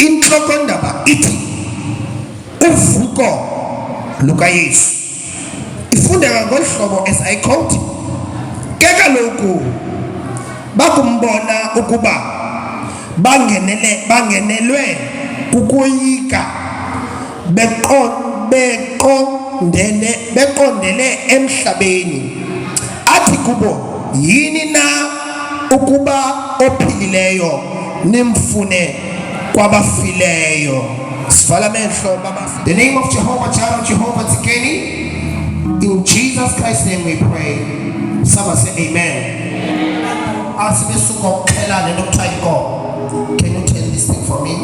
inhlokondaba ithi uvuko lukaYesu. Ifundeka ngohlobo as I quote, ke kaloku bakumbona ukuba bangenelwe kukoyika beqondele emhlabeni, athi kubo, yini na ukuba ophilileyo nimfune kwabafileyo. The name of Jehovah Jireh, Jehovah Tsidkenu. In Jesus Christ's name we pray. Someone say amen. Can you turn this thing for me?